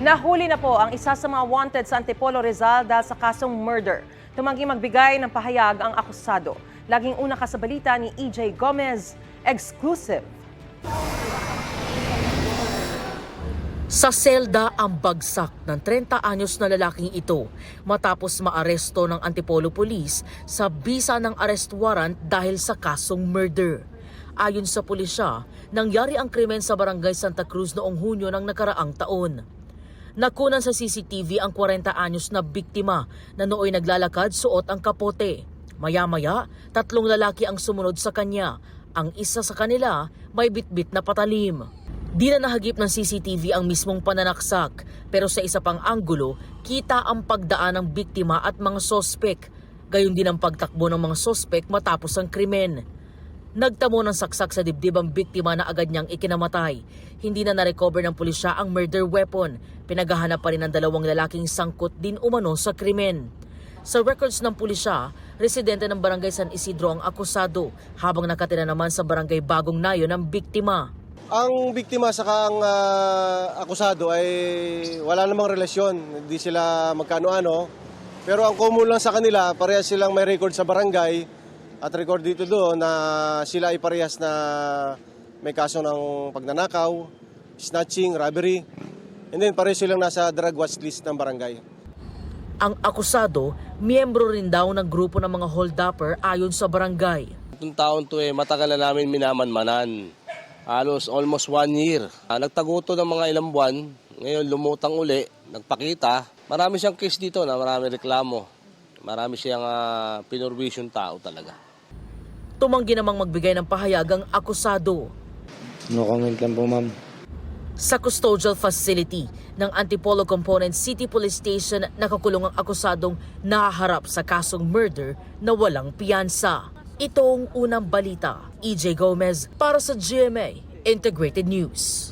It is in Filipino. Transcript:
Nahuli na po ang isa sa mga wanted sa Antipolo, Rizal dahil sa kasong murder. Tumanggi magbigay ng pahayag ang akusado. Laging una ka sa balita ni EJ Gomez, exclusive. Sa selda ang bagsak ng 30 anyos na lalaking ito matapos maaresto ng Antipolo Police sa bisa ng arrest warrant dahil sa kasong murder. Ayon sa pulisya, nangyari ang krimen sa Barangay Santa Cruz noong Hunyo ng nakaraang taon. Nakunan sa CCTV ang 40 anyos na biktima na nooy naglalakad suot ang kapote. Maya-maya, 3 lalaki ang sumunod sa kanya. Ang isa sa kanila may bitbit na patalim. Di na nahagip ng CCTV ang mismong pananaksak, pero sa isa pang anggulo, kita ang pagdaan ng biktima at mga sospek. Gayon din ang pagtakbo ng mga sospek matapos ang krimen. Nagtamo ng saksak sa dibdib ang biktima na agad niyang ikinamatay. Hindi na narecover ng pulisya ang murder weapon. Pinaghahanap pa rin ang 2 lalaking sangkot din umano sa krimen. Sa records ng pulisya, residente ng Barangay San Isidro ang akusado, habang nakatira naman sa Barangay Bagong Nayon ang biktima. Ang biktima saka ang akusado ay wala namang relasyon, hindi sila magkano-ano. Pero ang common lang sa kanila, parehas silang may record sa barangay at record dito doon na sila ay parehas na may kaso ng pagnanakaw, snatching, robbery. And then parehas silang nasa drug watch list ng barangay. Ang akusado, miyembro rin daw ng grupo ng mga hold-upper ayon sa barangay. Itong taon to matagal na namin minamanmanan. Halos almost 1 year. Nagtaguto ng mga ilang buwan, ngayon lumutang uli, nagpakita. Marami siyang case dito na marami reklamo. Marami siyang pinurwisyon tao talaga. Tumanggi namang magbigay ng pahayag ang akusado. No comment lang po, ma'am. Sa custodial facility ng Antipolo Component City Police Station, nakakulong ang akusadong nahaharap sa kasong murder na walang piyansa. Ito ang unang balita. EJ Gomez para sa GMA Integrated News.